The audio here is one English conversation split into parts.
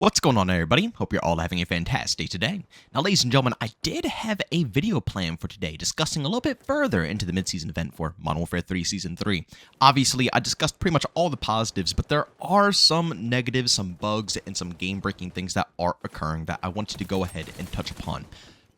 What's going on, everybody? Hope you're all having a fantastic day today. Now, ladies and gentlemen, I did have a video plan for today discussing a little bit further into the mid-season event for Modern Warfare 3 Season 3. Obviously, I discussed pretty much all the positives, but there are some negatives, some bugs, and some game-breaking things that are occurring that I wanted to go ahead and touch upon.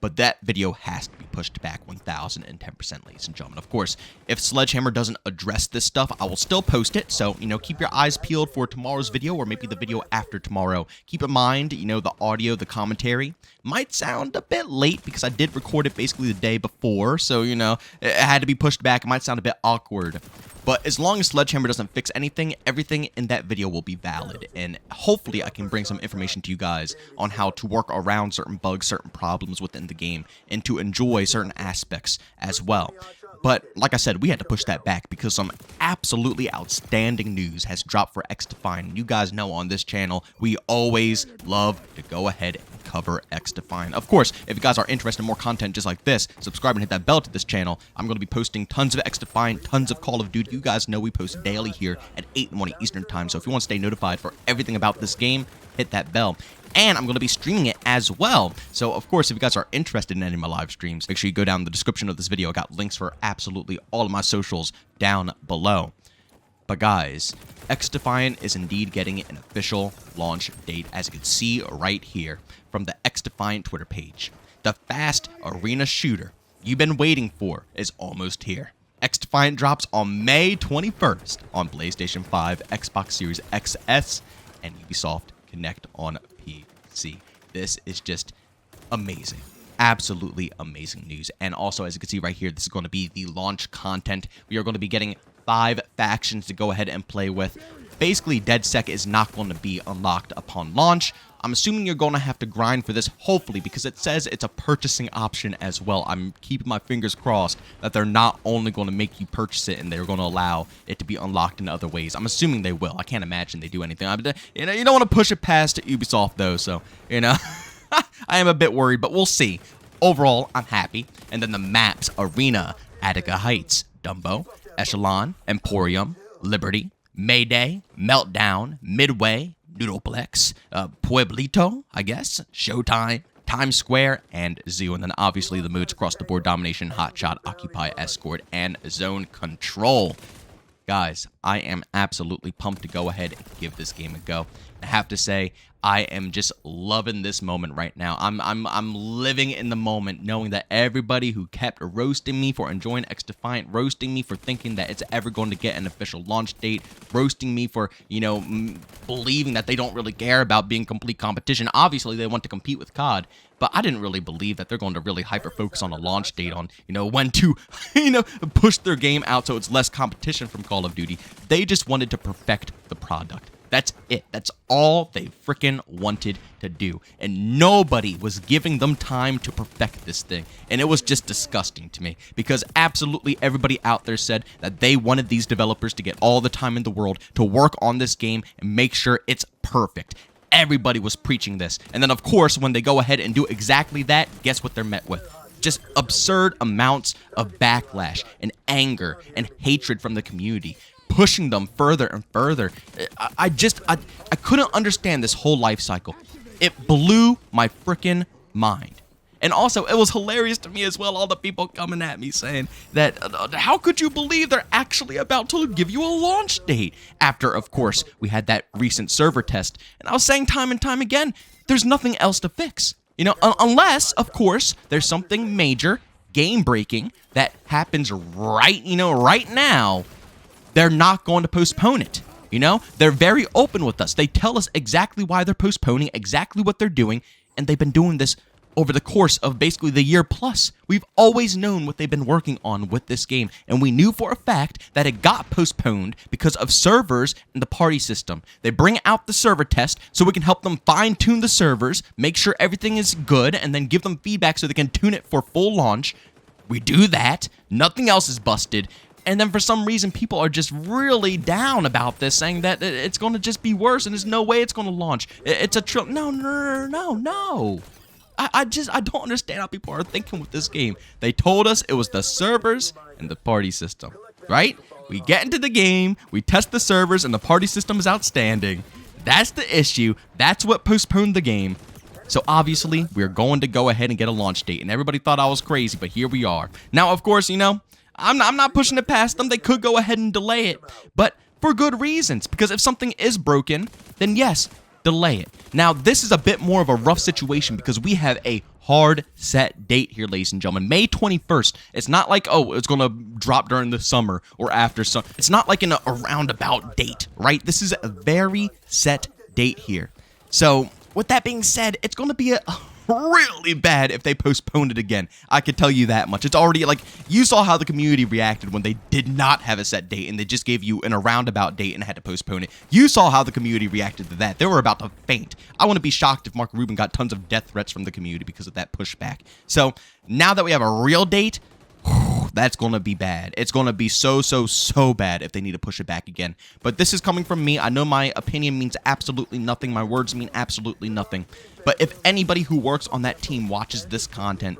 But that video has to be pushed back 1010%, ladies and gentlemen. Of course, if Sledgehammer doesn't address this stuff, I will still post it. So, keep your eyes peeled for tomorrow's video or maybe the video after tomorrow. Keep in mind, the audio, the commentary might sound a bit late because I did record it basically the day before. So, it had to be pushed back. It might sound a bit awkward. But as long as Sledgehammer doesn't fix anything, everything in that video will be valid. And hopefully I can bring some information to you guys on how to work around certain bugs, certain problems within the game, and to enjoy certain aspects as well. But like I said, we had to push that back because some absolutely outstanding news has dropped for Xdefiant. You guys know on this channel, we always love to go ahead and cover Xdefiant. Of course, if you guys are interested in more content just like this, subscribe and hit that bell to this channel. I'm going to be posting tons of Xdefiant, tons of Call of Duty. You guys know we post daily here at 8 in the morning Eastern Time. So if you want to stay notified for everything about this game, hit that bell. And I'm going to be streaming it as well. So, of course, if you guys are interested in any of my live streams, make sure you go down in the description of this video. I got links for absolutely all of my socials down below. But guys, Xdefiant is indeed getting an official launch date, as you can see right here from the Xdefiant Twitter page. The fast arena shooter you've been waiting for is almost here. Xdefiant drops on May 21st on PlayStation 5, Xbox Series XS, and Ubisoft Connect on PC. This is just amazing. Absolutely amazing news. And also, as you can see right here, this is going to be the launch content. We are going to be getting 5 factions to go ahead and play with. Basically, DedSec is not going to be unlocked upon launch. I'm assuming you're going to have to grind for this, hopefully, because it says it's a purchasing option as well. I'm keeping my fingers crossed that they're not only going to make you purchase it and they're going to allow it to be unlocked in other ways. I'm assuming they will. I can't imagine they do anything. You don't want to push it past Ubisoft, though, so, I am a bit worried, but we'll see. Overall, I'm happy. And then the maps: Arena, Attica Heights, Dumbo, Echelon, Emporium, Liberty, Mayday, Meltdown, Midway, Noodleplex, Pueblito, I guess, Showtime, Times Square, and Zoo. And then obviously the modes across the board: Domination, Hotshot, Occupy, Escort, and Zone Control. Guys, I am absolutely pumped to go ahead and give this game a go. I have to say, I am just loving this moment right now. I'm living in the moment, knowing that everybody who kept roasting me for enjoying Xdefiant, roasting me for thinking that it's ever going to get an official launch date, roasting me for, believing that they don't really care about being complete competition. Obviously, they want to compete with COD, but I didn't really believe that they're going to really hyper-focus on a launch date on, when to, push their game out so it's less competition from Call of Duty. They just wanted to perfect the product. That's it. That's all they freaking wanted to do. And nobody was giving them time to perfect this thing. And it was just disgusting to me because absolutely everybody out there said that they wanted these developers to get all the time in the world to work on this game and make sure it's perfect. Everybody was preaching this. And then, of course, when they go ahead and do exactly that, guess what they're met with? Just absurd amounts of backlash and anger and hatred from the community, pushing them further and further. I couldn't understand this whole life cycle. It blew my freaking mind. And also, it was hilarious to me as well, all the people coming at me saying that, how could you believe they're actually about to give you a launch date? After, of course, we had that recent server test. And I was saying time and time again, there's nothing else to fix. Unless, of course, there's something major, game-breaking, that happens right now. They're not going to postpone it. They're very open with us. They tell us exactly why they're postponing, exactly what they're doing, and they've been doing this over the course of basically the year plus. We've always known what they've been working on with this game, and we knew for a fact that it got postponed because of servers and the party system. They bring out the server test so we can help them fine-tune the servers, make sure everything is good, and then give them feedback so they can tune it for full launch. We do that. Nothing else is busted. And then for some reason, people are just really down about this, saying that it's going to just be worse and there's no way it's going to launch. It's a No. I don't understand how people are thinking with this game. They told us it was the servers and the party system, right? We get into the game, we test the servers, and the party system is outstanding. That's the issue. That's what postponed the game. So obviously, we're going to go ahead and get a launch date, and everybody thought I was crazy, but here we are. Now, of course, you know, I'm not pushing it past them. They could go ahead and delay it, but for good reasons, because if something is broken, then yes, delay it. Now, this is a bit more of a rough situation because we have a hard set date here, ladies and gentlemen. May 21st. It's not like, oh, it's going to drop during the summer or after summer. It's not like a roundabout date, right? This is a very set date here. So, with that being said, it's going to be really bad if they postpone it again. I can tell you that much. It's already, like, you saw how the community reacted when they did not have a set date and they just gave you a roundabout date and had to postpone it. You saw how the community reacted to that. They were about to faint. I wouldn't be shocked if Mark Rubin got tons of death threats from the community because of that pushback. So, now that we have a real date, that's going to be bad. It's going to be so bad if they need to push it back again. But this is coming from me. I know my opinion means absolutely nothing. My words mean absolutely nothing. But if anybody who works on that team watches this content,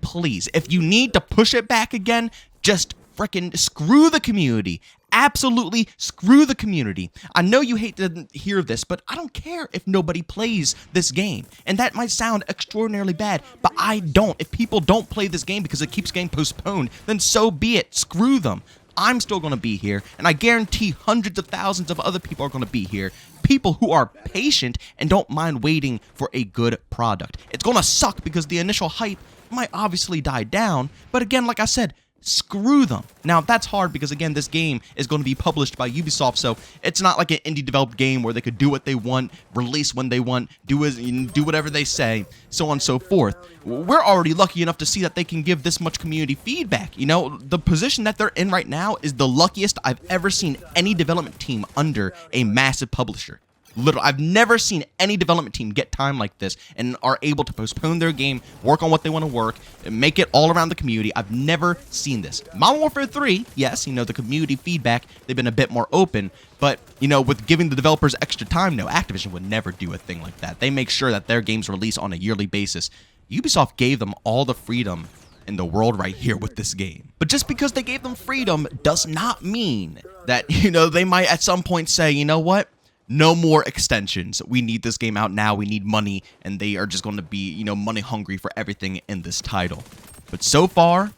please, if you need to push it back again, just freaking screw the community. Absolutely screw the community. I know you hate to hear this, but I don't care if nobody plays this game. And that might sound extraordinarily bad, but I don't. If people don't play this game because it keeps getting postponed, then so be it. Screw them. I'm still going to be here, and I guarantee hundreds of thousands of other people are going to be here. People who are patient and don't mind waiting for a good product. It's going to suck because the initial hype might obviously die down, but again, like I said, screw them. Now, that's hard because, again, this game is going to be published by Ubisoft, so it's not like an indie-developed game where they could do what they want, release when they want, do whatever they say, so on and so forth. We're already lucky enough to see that they can give this much community feedback. You know, the position that they're in right now is the luckiest I've ever seen any development team under a massive publisher. Literally, I've never seen any development team get time like this and are able to postpone their game, work on what they want to work, and make it all around the community. I've never seen this. Modern Warfare 3, yes, you know, the community feedback, they've been a bit more open, but, you know, with giving the developers extra time, no, Activision would never do a thing like that. They make sure that their games release on a yearly basis. Ubisoft gave them all the freedom in the world right here with this game. But just because they gave them freedom does not mean that, you know, they might at some point say, you know what? No more extensions. We need this game out now. We need money, and they are just going to be, you know, money hungry for everything in this title. But so far,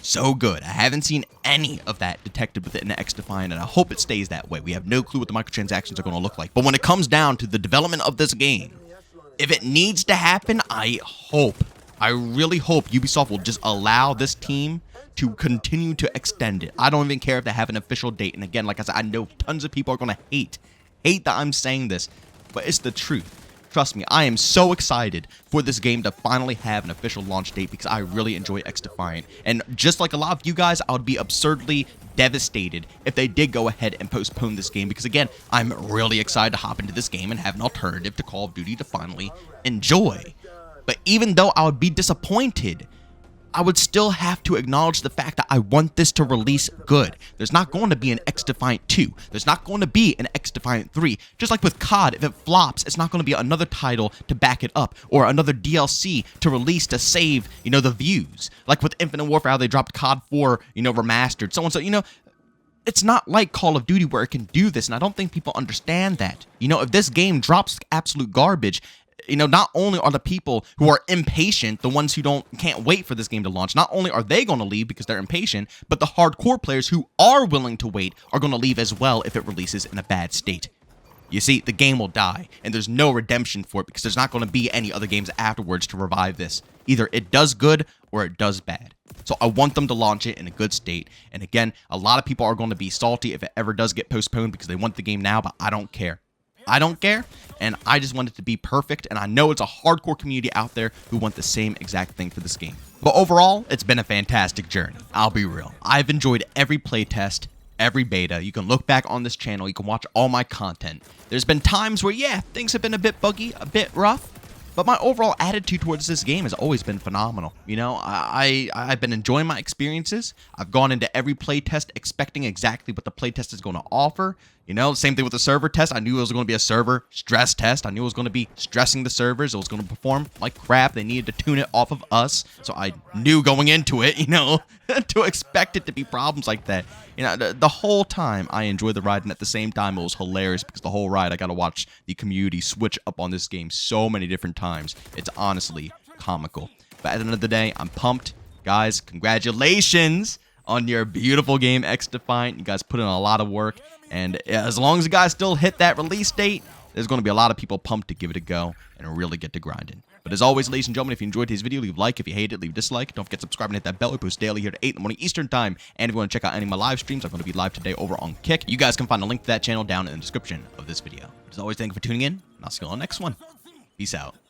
so good. I haven't seen any of that detected within Xdefiant, and I hope it stays that way. We have no clue what the microtransactions are going to look like. But when it comes down to the development of this game, if it needs to happen, I really hope Ubisoft will just allow this team to continue to extend it. I don't even care if they have an official date. And again, like I said, I know tons of people are going to hate that I'm saying this, but it's the truth. Trust me, I am so excited for this game to finally have an official launch date because I really enjoy Xdefiant. And just like a lot of you guys, I would be absurdly devastated if they did go ahead and postpone this game because, again, I'm really excited to hop into this game and have an alternative to Call of Duty to finally enjoy. But even though I would be disappointed, I would still have to acknowledge the fact that I want this to release good. There's not going to be an Xdefiant 2. There's not going to be an Xdefiant 3. Just like with COD, if it flops, it's not going to be another title to back it up or another DLC to release to save, you know, the views. Like with Infinite Warfare, how they dropped COD 4, you know, remastered, so on. So, you know, it's not like Call of Duty where it can do this, and I don't think people understand that. You know, if this game drops absolute garbage, you know, not only are the people who are impatient, the ones who can't wait for this game to launch, not only are they going to leave because they're impatient, but the hardcore players who are willing to wait are going to leave as well if it releases in a bad state. You see, the game will die, and there's no redemption for it because there's not going to be any other games afterwards to revive this. Either it does good or it does bad. So I want them to launch it in a good state. And again, a lot of people are going to be salty if it ever does get postponed because they want the game now, but I don't care. I don't care, and I just want it to be perfect, and I know it's a hardcore community out there who want the same exact thing for this game. But overall, it's been a fantastic journey. I'll be real. I've enjoyed every playtest, every beta. You can look back on this channel. You can watch all my content. There's been times where, yeah, things have been a bit buggy, a bit rough, but my overall attitude towards this game has always been phenomenal. You know, I've been enjoying my experiences. I've gone into every playtest expecting exactly what the playtest is going to offer. You know, same thing with the server test. I knew it was going to be a server stress test. I knew it was going to be stressing the servers. It was going to perform like crap. They needed to tune it off of us. So I knew going into it, you know, to expect it to be problems like that. You know, the whole time I enjoyed the ride, and at the same time it was hilarious because the whole ride I got to watch the community switch up on this game so many different times. It's honestly comical. But at the end of the day, I'm pumped. Guys, congratulations on your beautiful game, Xdefiant. You guys put in a lot of work. And as long as you guys still hit that release date, there's going to be a lot of people pumped to give it a go and really get to grinding. But as always, ladies and gentlemen, if you enjoyed today's video, leave a like. If you hate it, leave a dislike. Don't forget to subscribe and hit that bell. We post daily here at 8 in the morning Eastern Time. And if you want to check out any of my live streams, I'm going to be live today over on Kick. You guys can find a link to that channel down in the description of this video. As always, thank you for tuning in, and I'll see you on the next one. Peace out.